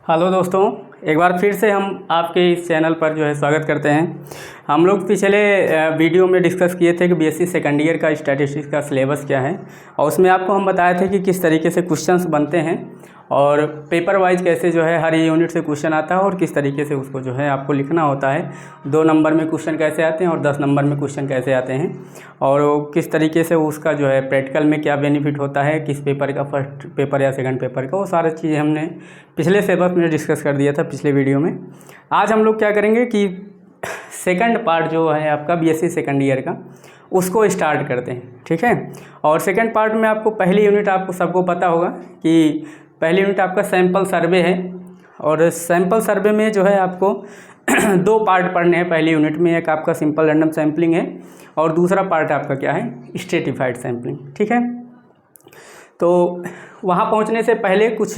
Hello दोस्तों, एक बार फिर से हम आपके इस चैनल पर जो है स्वागत करते हैं। हम लोग पिछले वीडियो में डिस्कस किए थे कि बीएससी सेकंड ईयर का स्टैटिस्टिक्स का सिलेबस क्या है, और उसमें आपको हम बताए थे कि किस तरीके से क्वेश्चंस बनते हैं और पेपर वाइज कैसे जो है हर यूनिट से क्वेश्चन आता है और किस तरीके से उसको जो है आपको लिखना होता है। 2 नंबर में क्वेश्चन कैसे आते हैं और 10 नंबर में क्वेश्चन कैसे आते हैं, और किस तरीके से उसका जो है प्रैक्टिकल में क्या बेनिफिट होता है, किस पेपर का, फर्स्ट पेपर या सेकंड पेपर का, वो सारी चीज़ें हमने पिछले सिलेबस में डिस्कस कर दिया था पिछले वीडियो में। आज हम लोग क्या करेंगे कि सेकंड पार्ट जो है आपका बीएससी सेकंड ईयर का, उसको स्टार्ट करते हैं, ठीक है। और सेकंड पार्ट में आपको पहली यूनिट आपको सबको पता होगा कि पहली यूनिट आपका सैंपल सर्वे है, और सैंपल सर्वे में जो है आपको 2 पार्ट पढ़ने हैं पहली यूनिट में। एक आपका सिंपल रैंडम सैम्पलिंग है और दूसरा पार्ट आपका क्या है, स्ट्रेटिफाइड सैम्पलिंग, ठीक है। तो वहाँ पहुँचने से पहले कुछ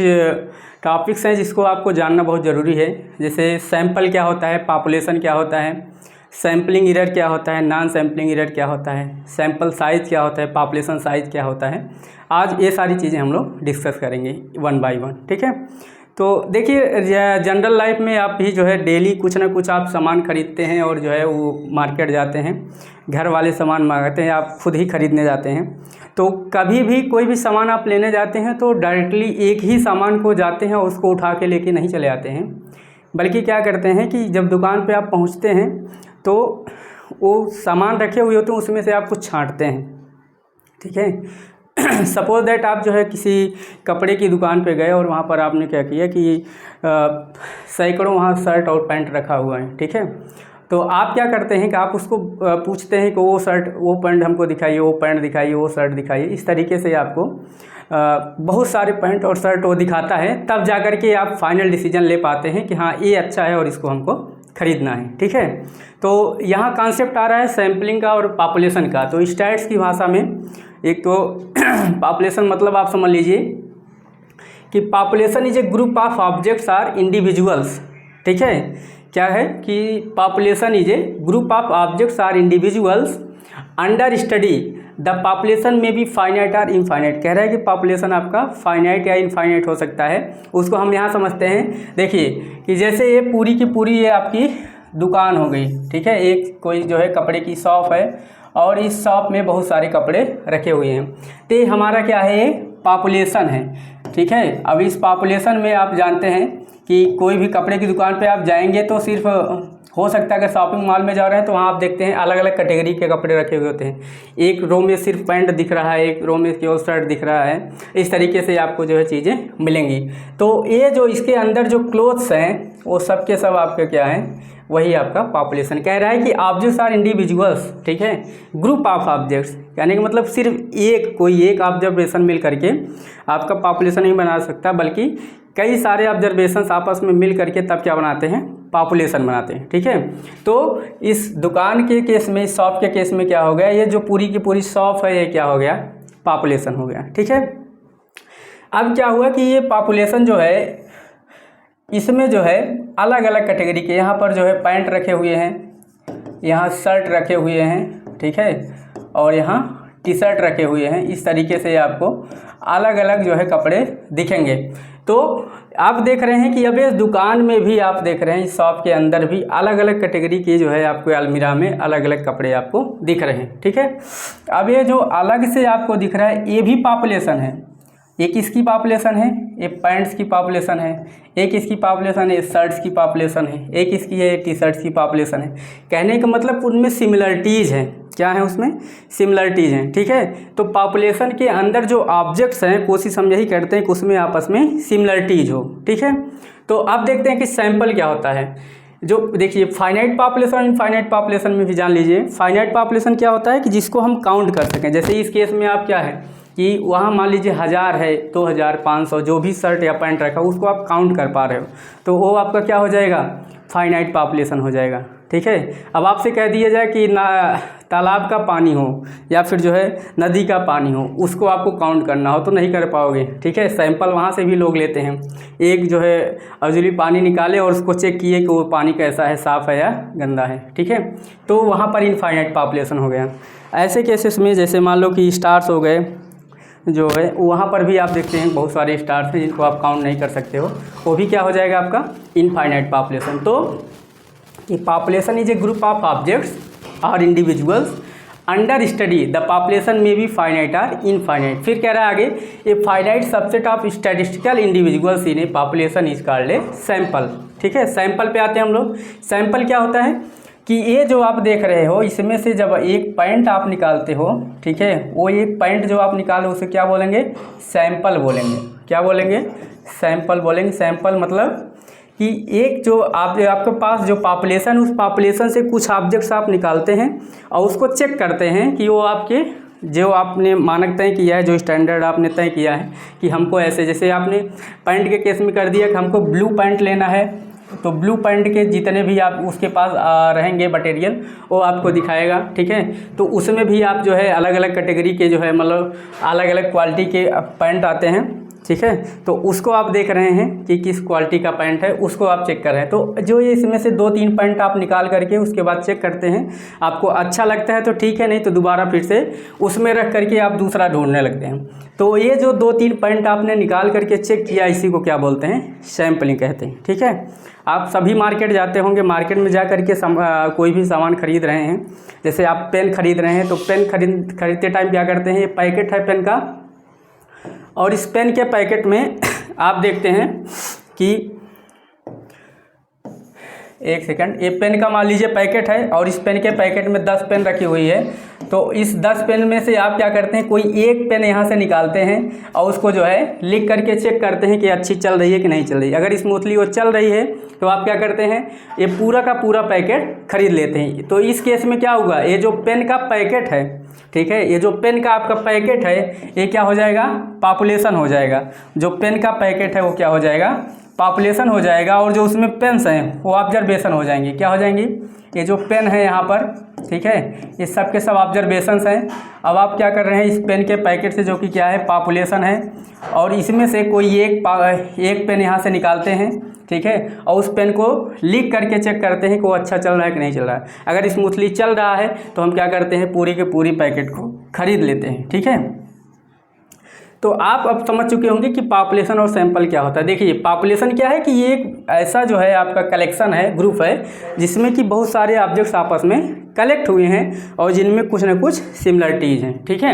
टॉपिक्स हैं जिसको आपको जानना बहुत ज़रूरी है, जैसे सैंपल क्या होता है, पॉपुलेशन क्या होता है, सैम्पलिंग एरर क्या होता है, नॉन सैम्पलिंग एरर क्या होता है, सैंपल साइज़ क्या होता है, पॉपुलेशन साइज़ क्या होता है। आज ये सारी चीज़ें हम लोग डिस्कस करेंगे 1 बाय 1, ठीक है। तो देखिए, जनरल लाइफ में आप भी जो है डेली कुछ ना कुछ आप सामान खरीदते हैं और जो है वो मार्केट जाते हैं, घर वाले सामान मांगते हैं, आप खुद ही खरीदने जाते हैं। तो कभी भी कोई भी सामान आप लेने जाते हैं तो डायरेक्टली एक ही सामान को जाते हैं और उसको उठा के लेके नहीं चले आते हैं, बल्कि क्या करते हैं कि जब दुकान पे आप पहुंचते हैं तो वो सामान रखे हुए होते हैं, उसमें से आप कुछ छांटते हैं, ठीक है। सपोज दैट आप जो है किसी कपड़े की दुकान पे गए और वहाँ पर आपने क्या किया कि सैकड़ों वहाँ शर्ट और पैंट रखा हुआ है, ठीक है। तो आप क्या करते हैं कि आप उसको पूछते हैं कि वो शर्ट, वो पैंट हमको दिखाइए, वो पैंट दिखाइए, वो शर्ट दिखाइए। इस तरीके से आपको बहुत सारे पैंट और शर्ट वो दिखाता है, तब जा कर के आप फाइनल डिसीजन ले पाते हैं कि हाँ ये अच्छा है और इसको हमको खरीदना है, ठीक है। तो यहाँ कॉन्सेप्ट आ रहा है सैम्पलिंग का और पॉपुलेशन का। तो स्टैट्स की भाषा में एक तो पॉपुलेशन मतलब आप समझ लीजिए कि population is a group of objects or individuals, ठीक है। क्या है कि population is a group of objects or individuals under study, the population में भी फाइनाइट और इनफाइनाइट। कह रहा है कि पॉपुलेशन आपका फाइनाइट या इनफाइनाइट हो सकता है। उसको हम यहाँ समझते हैं, देखिए कि जैसे ये पूरी की पूरी ये आपकी दुकान हो गई, ठीक है। एक कोई जो है कपड़े की शॉप है और इस शॉप में बहुत सारे कपड़े रखे हुए हैं, तो ये हमारा क्या है, ये पॉपुलेशन है, ठीक है। अब इस पॉपुलेशन में आप जानते हैं कि कोई भी कपड़े की दुकान पे आप जाएंगे तो सिर्फ हो सकता है कि शॉपिंग मॉल में जा रहे हैं तो वहाँ आप देखते हैं अलग अलग कैटेगरी के कपड़े रखे हुए होते हैं। एक रो में सिर्फ पैंट दिख रहा है, एक रो में केवल शर्ट दिख रहा है। इस तरीके से आपको जो है चीज़ें मिलेंगी। तो ये जो इसके अंदर जो क्लोथ्स हैं वो सब के सब आपके क्या हैं, वही आपका पॉपुलेशन। कह रहा है कि ऑब्जेक्ट्स आर इंडिविजुअल्स, ठीक है, ग्रुप ऑफ ऑब्जेक्ट्स। कहने का मतलब सिर्फ कोई एक ऑब्जर्वेशन मिल करके आपका पॉपुलेशन नहीं बना सकता, बल्कि कई सारे ऑब्जर्वेशंस आपस में मिल करके तब क्या बनाते हैं, पॉपुलेशन बनाते हैं, ठीक है। तो इस दुकान के केस में, इस शॉप के केस में क्या हो गया, ये जो पूरी की पूरी शॉप है ये क्या हो गया, पॉपुलेशन हो गया, ठीक है। अब क्या हुआ कि ये पॉपुलेशन जो है इसमें जो है अलग अलग कैटेगरी के, यहाँ पर जो है पैंट रखे हुए हैं, यहाँ शर्ट रखे हुए हैं, ठीक है, और यहाँ टी शर्ट रखे हुए हैं। इस तरीके से आपको अलग अलग जो है कपड़े दिखेंगे। तो आप देख रहे हैं कि अब इस दुकान में भी आप देख रहे हैं, इस शॉप के अंदर भी अलग अलग कैटेगरी के जो है आपको अलमीरा में अलग अलग कपड़े आपको दिख रहे हैं, ठीक है। अब ये जो अलग से आपको दिख रहा है ये भी पॉपुलेशन है। एक इसकी पॉपुलेशन है, एक पैंट्स की पॉपुलेशन है, एक इसकी पॉपुलेशन है, शर्ट्स की पॉपुलेशन है, एक इसकी है टी शर्ट्स की पॉपुलेशन है। कहने का मतलब उनमें सिमिलरिटीज़ हैं। क्या है उसमें, सिमिलरिटीज़ हैं, ठीक है। तो पॉपुलेशन के अंदर जो ऑब्जेक्ट्स हैं, कोशिश हम यही करते हैं कि उसमें आपस में सिमिलरिटीज़ हो, ठीक है। तो अब देखते हैं कि सैंपल क्या होता है। जो देखिए फाइनाइट पॉपुलेशन, इनफाइनाइट पॉपुलेशन में भी जान लीजिए। फाइनाइट पॉपुलेशन क्या होता है कि जिसको हम काउंट कर सकें। जैसे इस केस में आप क्या है कि वहाँ मान लीजिए 1000 है, 2000, 500 जो भी शर्ट या पैंट रखा उसको आप काउंट कर पा रहे हो, तो वो आपका क्या हो जाएगा, फाइनाइट पॉपुलेशन हो जाएगा, ठीक है। अब आपसे कह दिया जाए कि तालाब का पानी हो या फिर जो है नदी का पानी हो, उसको आपको काउंट करना हो तो नहीं कर पाओगे, ठीक है। सैंपल वहाँ से भी लोग लेते हैं, एक जो है अजली पानी निकाले और उसको चेक किए कि वो पानी कैसा है, साफ़ है या गंदा है, ठीक है। तो वहाँ पर इनफाइनाइट पॉपुलेशन हो गया। ऐसे केसेस में जैसे मान लो कि स्टार्स हो गए, जो है वहाँ पर भी आप देखते हैं बहुत सारे स्टार्स हैं जिनको आप काउंट नहीं कर सकते हो, वो भी क्या हो जाएगा आपका इनफाइनाइट पॉपुलेशन। तो ये population is a group of objects और individuals under study, the population may be finite और इनफाइनाइट। फिर कह रहा है आगे, a finite subset of statistical individuals in a population is called a sample. ठीक है, सैंपल पे आते हैं हम लोग। सैंपल क्या होता है कि ये जो आप देख रहे हो इसमें से जब एक पॉइंट आप निकालते हो, ठीक है, वो एक पॉइंट जो आप निकालो उसे क्या बोलेंगे, सैंपल बोलेंगे। क्या बोलेंगे, सैंपल बोलेंगे। सैंपल मतलब कि एक जो आपके पास जो पॉपुलेशन, उस पॉपुलेशन से कुछ ऑब्जेक्ट्स आप निकालते हैं और उसको चेक करते हैं कि वो आपके जो आपने मानक तय किया है, जो स्टैंडर्ड आपने तय किया है कि हमको ऐसे, जैसे आपने पैंट के केस में कर दिया कि हमको ब्लू पैंट लेना है, तो ब्लू पैंट के जितने भी आप उसके पास रहेंगे मटेरियल वो आपको दिखाएगा। ठीक है, तो उसमें भी आप जो है अलग अलग कैटेगरी के जो है मतलब अलग अलग क्वालिटी के पैंट आते हैं। ठीक है, तो उसको आप देख रहे हैं कि किस क्वालिटी का पैंट है, उसको आप चेक कर रहे हैं। तो जो ये इसमें से 2-3 पैंट आप निकाल करके उसके बाद चेक करते हैं, आपको अच्छा लगता है तो ठीक है, नहीं तो दोबारा फिर से उसमें रख करके आप दूसरा ढूंढने लगते हैं। तो ये जो 2-3 पैंट आपने निकाल करके चेक किया, इसी को क्या बोलते हैं, सैम्पलिंग कहते हैं। ठीक है, आप सभी मार्केट जाते होंगे, मार्केट में जा करके कोई भी सामान खरीद रहे हैं, जैसे आप पेन खरीद रहे हैं तो पेन खरीदते टाइम क्या करते हैं, ये पैकेट है पेन का, और इस पेन के पैकेट में आप देखते हैं कि एक सेकंड, ये पेन का मान लीजिए पैकेट है और इस पेन के पैकेट में 10 पेन रखी हुई है। तो इस 10 पेन में से आप क्या करते हैं, कोई एक पेन यहाँ से निकालते हैं और उसको जो है लिख करके चेक करते हैं कि अच्छी चल रही है कि नहीं चल रही है। अगर स्मूथली वो चल रही है तो आप क्या करते हैं, ये पूरा का पूरा पैकेट खरीद लेते हैं। तो इस केस में क्या होगा, ये जो पेन का पैकेट है, ठीक है, ये जो पेन का आपका पैकेट है ये क्या हो जाएगा, पॉपुलेशन हो जाएगा। जो पेन का पैकेट है वो क्या हो जाएगा, पॉपुलेशन हो जाएगा, और जो उसमें पेन्स हैं वो ऑब्जर्वेशन हो जाएंगे। क्या हो जाएंगी, ये जो पेन है यहाँ पर, ठीक है, ये सब के सब ऑब्जर्वेशंस हैं। अब आप क्या कर रहे हैं, इस पेन के पैकेट से जो कि क्या है, पॉपुलेशन है, और इसमें से कोई एक पेन यहाँ से निकालते हैं, ठीक है, और उस पेन को लिख करके चेक करते हैं कि वो अच्छा चल रहा है कि नहीं चल रहा है। अगर स्मूथली चल रहा है तो हम क्या करते हैं, पूरी के पूरी पैकेट को खरीद लेते हैं। ठीक है, तो आप अब समझ चुके होंगे कि पॉपुलेशन और सैंपल क्या होता है। देखिए, पॉपुलेशन क्या है कि ये एक ऐसा जो है आपका कलेक्शन है, ग्रुप है, जिसमें कि बहुत सारे ऑब्जेक्ट्स आपस में कलेक्ट हुए हैं और जिनमें कुछ ना कुछ सिमिलरिटीज़ हैं। ठीक है,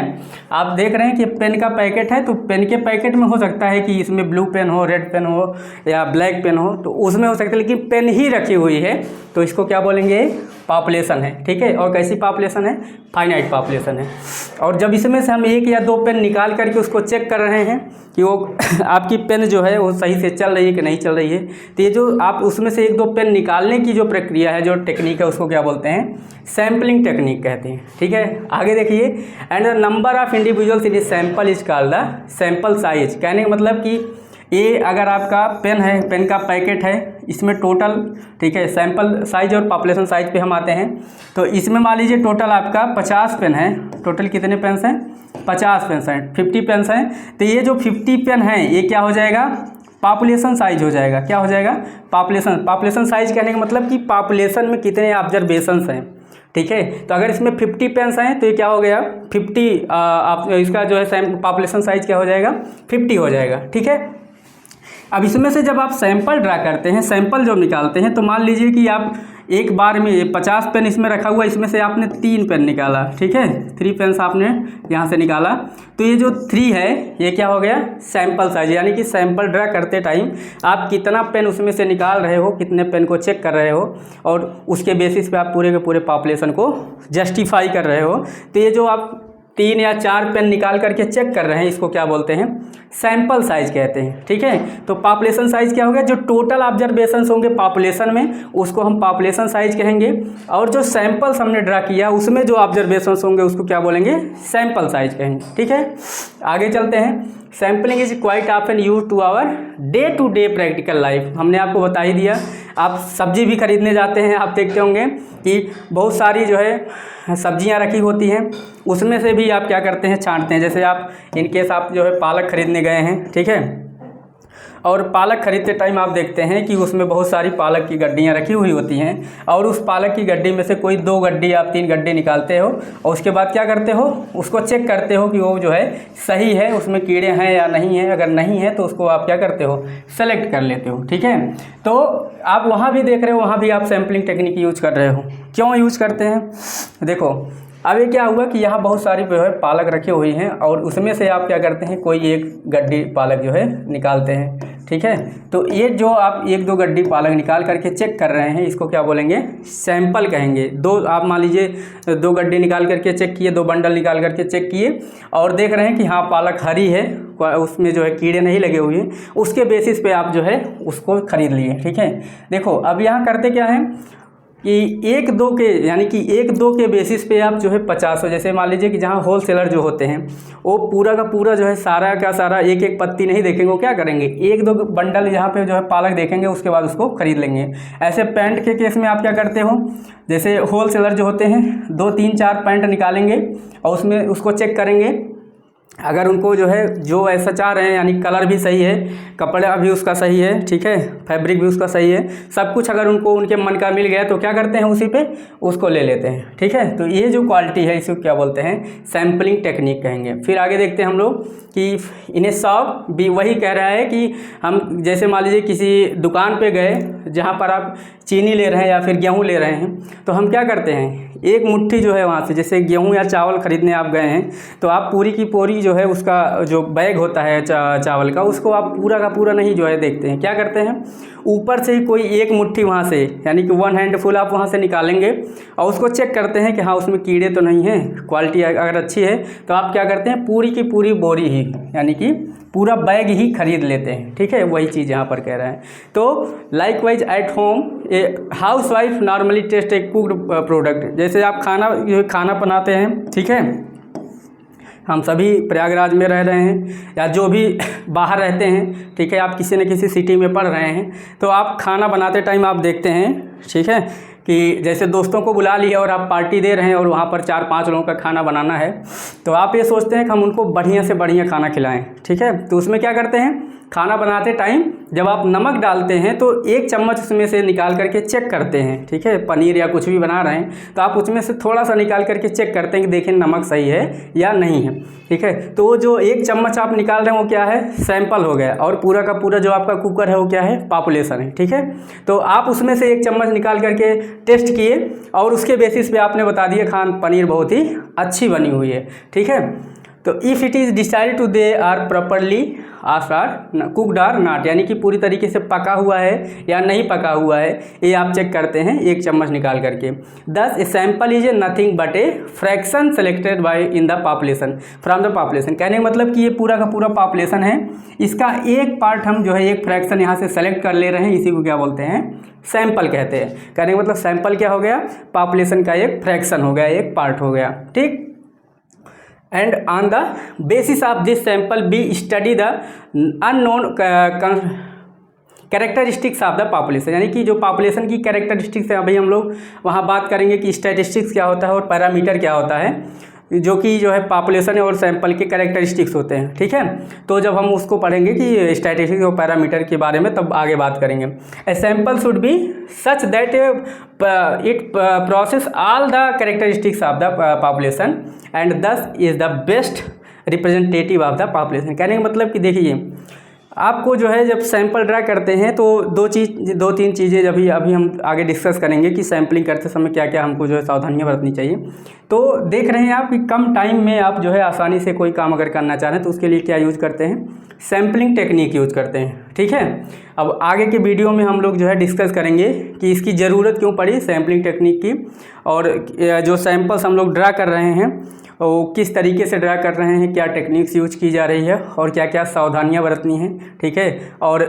आप देख रहे हैं कि पेन का पैकेट है, तो पेन के पैकेट में हो सकता है कि इसमें ब्लू पेन हो, रेड पेन हो या ब्लैक पेन हो, तो उसमें हो सकता है, लेकिन पेन ही रखी हुई है तो इसको क्या बोलेंगे, पॉपुलेशन है। ठीक है, और कैसी पॉपुलेशन है, फाइनाइट पॉपुलेशन है। और जब इसमें से हम 1 या 2 पेन निकाल करके उसको चेक कर रहे हैं कि वो आपकी पेन जो है वो सही से चल रही है कि नहीं चल रही है, तो ये जो आप उसमें से 1-2 पेन निकालने की जो प्रक्रिया है, जो टेक्निक है, उसको क्या बोलते हैं, सैम्पलिंग टेक्निक कहते हैं। ठीक है, आगे देखिए, and the number of individuals in a sample is called the sample size. कहने का मतलब कि ये अगर आपका पेन है, पेन का पैकेट है, इसमें टोटल, ठीक है, सैंपल साइज और पॉपुलेशन साइज पे हम आते हैं। तो इसमें मान लीजिए टोटल आपका 50 पेन है, टोटल कितने पेन्स हैं, 50 पेन्स हैं, 50 पेन्स हैं। तो ये जो 50 पेन हैं ये क्या हो जाएगा, पॉपुलेशन साइज हो जाएगा। क्या हो जाएगा, पॉपुलेशन साइज कहने का मतलब कि पॉपुलेशन में कितने ऑब्जर्वेशंस हैं। ठीक है, तो अगर इसमें 50 पेन्स हैं तो ये क्या हो गया, 50 आप इसका जो है पॉपुलेशन साइज क्या हो जाएगा, 50 हो जाएगा। ठीक है, अब इसमें से जब आप सैंपल ड्रा करते हैं, सैंपल जब निकालते हैं, तो मान लीजिए कि आप एक बार में 50 पेन इसमें रखा हुआ, इसमें से आपने 3 पेन निकाला। ठीक है, 3 पेन्स आपने यहाँ से निकाला, तो ये जो 3 है ये क्या हो गया, सैंपल साइज। यानी कि सैंपल ड्रा करते टाइम आप कितना पेन उसमें से निकाल रहे हो, कितने पेन को चेक कर रहे हो, और उसके बेसिस पे आप पूरे के पूरे पॉपुलेशन को जस्टिफाई कर रहे हो। तो ये जो आप 3 या 4 पेन निकाल करके चेक कर रहे हैं, इसको क्या बोलते हैं, सैंपल साइज कहते हैं। ठीक है, तो पॉपुलेशन साइज क्या हो गया, जो टोटल ऑब्जर्वेशंस होंगे पॉपुलेशन में उसको हम पॉपुलेशन साइज कहेंगे, और जो सैंपल्स हमने ड्रा किया उसमें जो ऑब्जर्वेशंस होंगे उसको क्या बोलेंगे, सैंपल साइज कहेंगे। ठीक है, आगे चलते हैं। Sampling is quite often use to our day to day practical life. हमने आपको बता ही दिया, आप सब्जी भी खरीदने जाते हैं, आप देखते होंगे कि बहुत सारी जो है सब्जियां रखी होती हैं, उसमें से भी आप क्या करते हैं, छांटते हैं। जैसे आप इनकेस आप जो है पालक खरीदने गए हैं, ठीक है, और पालक खरीदते टाइम आप देखते हैं कि उसमें बहुत सारी पालक की गड्डियाँ रखी हुई होती हैं और उस पालक की गड्डी में से कोई 2 गड्डी आप 3 गड्डी निकालते हो और उसके बाद क्या करते हो, उसको चेक करते हो कि वो जो है सही है, उसमें कीड़े हैं या नहीं है। अगर नहीं है तो उसको आप क्या करते हो, सेलेक्ट कर लेते हो। ठीक है, तो आप वहाँ भी देख रहे हो, वहाँ भी आप सैम्पलिंग टेक्निक यूज कर रहे हो। क्यों यूज करते हैं, देखो अब ये क्या हुआ कि यहाँ बहुत सारी जो है पालक रखी हुई हैं और उसमें से आप क्या करते हैं, कोई एक गड्डी पालक जो है निकालते हैं। ठीक है, तो ये जो आप 1-2 गड्डी पालक निकाल करके चेक कर रहे हैं, इसको क्या बोलेंगे, सैंपल कहेंगे। आप मान लीजिए 2 गड्डी निकाल करके चेक किए, 2 बंडल निकाल करके चेक किए और देख रहे हैं कि हाँ पालक हरी है, उसमें जो है कीड़े नहीं लगे हुए हैं, उसके बेसिस पे आप जो है उसको ख़रीद लिए। ठीक है, देखो अब यहाँ करते क्या है कि 1-2 के यानी कि 1-2 के बेसिस पे आप जो है 50, जैसे मान लीजिए कि जहाँ होल सेलर जो होते हैं वो पूरा का पूरा जो है सारा का सारा एक पत्ती नहीं देखेंगे, वो क्या करेंगे 1-2 बंडल यहाँ पे जो है पालक देखेंगे, उसके बाद उसको खरीद लेंगे। ऐसे पैंट के केस में आप क्या करते हो, जैसे होल सेलर जो होते हैं 2-3-4 पैंट निकालेंगे और उसमें उसको चेक करेंगे। अगर उनको जो है जो ऐसा चाह रहे हैं, यानी कलर भी सही है, कपड़ा भी उसका सही है, ठीक है, फैब्रिक भी उसका सही है, सब कुछ अगर उनको उनके मन का मिल गया तो क्या करते हैं, उसी पे उसको ले लेते हैं। ठीक है, तो ये जो क्वालिटी है इसको क्या बोलते हैं, सैम्पलिंग टेक्निक कहेंगे। फिर आगे देखते हैं हम लोग कि इन्हें शॉप भी वही कह रहा है कि हम जैसे मान लीजिए किसी दुकान पे गए जहाँ पर आप चीनी ले रहे हैं या फिर गेहूँ ले रहे हैं, तो हम क्या करते हैं, एक मुट्ठी जो है वहाँ से, जैसे गेहूँ या चावल ख़रीदने आप गए हैं तो आप पूरी की पूरी जो है उसका जो बैग होता है चावल का, उसको आप पूरा का पूरा नहीं जो है देखते हैं, क्या करते हैं ऊपर से ही कोई एक मुट्ठी वहाँ से यानी कि 1 हैंडफुल आप वहाँ से निकालेंगे और उसको चेक करते हैं कि हाँ उसमें कीड़े तो नहीं हैं, क्वालिटी अगर अच्छी है तो आप क्या करते हैं पूरी की पूरी बोरी ही यानी कि पूरा बैग ही खरीद लेते हैं। ठीक है, वही चीज़ यहाँ पर कह रहा है। तो likewise at home a house wife normally test a cooked product, जैसे आप खाना बनाते हैं, ठीक है, हम सभी प्रयागराज में रह रहे हैं या जो भी बाहर रहते हैं, ठीक है, आप किसी न किसी सिटी में पढ़ रहे हैं, तो आप खाना बनाते टाइम आप देखते हैं, ठीक है, कि जैसे दोस्तों को बुला लिया और आप पार्टी दे रहे हैं और वहाँ पर 4-5 लोगों का खाना बनाना है, तो आप ये सोचते हैं कि हम उनको बढ़िया से बढ़िया खाना खिलाएं। ठीक है, तो उसमें क्या करते हैं, खाना बनाते टाइम जब आप नमक डालते हैं तो 1 चम्मच उसमें से निकाल करके चेक करते हैं। ठीक है, पनीर या कुछ भी बना रहे हैं तो आप उसमें से थोड़ा सा निकाल करके चेक करते हैं कि देखें नमक सही है या नहीं है। ठीक है, तो जो 1 चम्मच आप निकाल रहे हैं वो क्या है, सैंपल हो गया, और पूरा का पूरा जो आपका कुकर है वो क्या है, पॉपुलेशन है। ठीक है, तो आप उसमें से 1 चम्मच निकाल करके टेस्ट किए और उसके बेसिस पे आपने बता दिया पनीर बहुत ही अच्छी बनी हुई है। ठीक है, तो if it is decided to they are properly are cooked or not, यानी कि पूरी तरीके से पका हुआ है या नहीं पका हुआ है, ये आप चेक करते हैं 1 चम्मच निकाल करके। दस ए sample is a nothing but a fraction selected bye in the population from the population, कहने का मतलब कि ये पूरा का पूरा पॉपुलेशन है, इसका एक पार्ट हम जो है एक फ्रैक्शन यहाँ से सेलेक्ट कर ले रहे हैं, इसी को क्या बोलते हैं, सैंपल कहते हैं। कहने का मतलब सैंपल क्या हो गया, पॉपुलेशन का एक फ्रैक्शन हो गया, एक पार्ट हो गया। ठीक, and on the basis of this sample we study the unknown characteristics of the population, यानी कि जो पॉपुलेशन की कैरेक्टरिस्टिक्स है, अभी हम लोग वहाँ बात करेंगे कि स्टैटिस्टिक्स क्या होता है और पैरामीटर क्या होता है, जो कि जो है पॉपुलेशन और सैंपल के कैरेक्टरिस्टिक्स होते हैं। ठीक है, तो जब हम उसको पढ़ेंगे कि स्टैटिस्टिक्स और पैरामीटर के बारे में, तब आगे बात करेंगे। A sample should be such that it process all the characteristics of the population and thus is the best representative of the population. कहने का मतलब कि देखिए, आपको जो है जब सैंपल ड्रा करते हैं तो 2-3 चीज़ें अभी हम आगे डिस्कस करेंगे कि सैंपलिंग करते समय क्या क्या हमको जो है सावधानियां बरतनी चाहिए। तो देख रहे हैं आप कि कम टाइम में आप जो है आसानी से कोई काम अगर करना चाह रहे हैं तो उसके लिए क्या यूज़ करते हैं, सैंपलिंग टेक्निक यूज़ करते हैं। ठीक है, अब आगे के वीडियो में हम लोग जो है डिस्कस करेंगे कि इसकी ज़रूरत क्यों पड़ी सैंपलिंग टेक्निक की, और जो सैंपल्स हम लोग ड्रा कर रहे हैं वो किस तरीके से ड्रा कर रहे हैं, क्या टेक्निक्स यूज की जा रही है और क्या क्या सावधानियां बरतनी हैं। ठीक है, और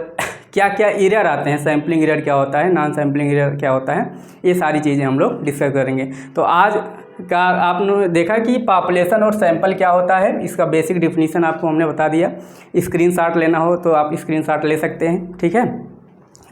क्या क्या एरर आते हैं, सैम्पलिंग एरर क्या होता है, नॉन सैम्पलिंग एरर क्या होता है, ये सारी चीज़ें हम लोग डिस्कस करेंगे। तो आज का आपने देखा कि पॉपुलेशन और सैंपल क्या होता है, इसका बेसिक डिफिनीशन आपको हमने बता दिया। स्क्रीनशॉट लेना हो तो आप स्क्रीनशॉट ले सकते हैं। ठीक है,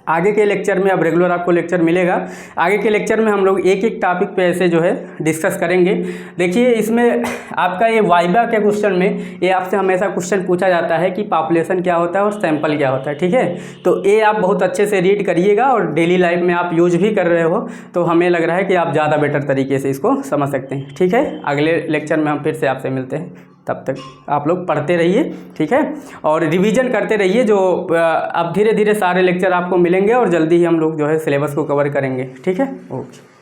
आगे के लेक्चर में, अब रेगुलर आपको लेक्चर मिलेगा, आगे के लेक्चर में हम लोग एक एक टॉपिक पे ऐसे जो है डिस्कस करेंगे। देखिए इसमें आपका ये वाइवा के क्वेश्चन में ये आपसे हमेशा क्वेश्चन पूछा जाता है कि पॉपुलेशन क्या होता है और सैंपल क्या होता है, ठीक है। तो ये आप बहुत अच्छे से रीड करिएगा और डेली लाइफ में आप यूज भी कर रहे हो, तो हमें लग रहा है कि आप ज़्यादा बेटर तरीके से इसको समझ सकते हैं, ठीक है। अगले लेक्चर में हम फिर से आपसे मिलते हैं, तब तक आप लोग पढ़ते रहिए, ठीक है, और रिवीजन करते रहिए। जो अब धीरे धीरे सारे लेक्चर आपको मिलेंगे और जल्दी ही हम लोग जो है सिलेबस को कवर करेंगे, ठीक है। ओके।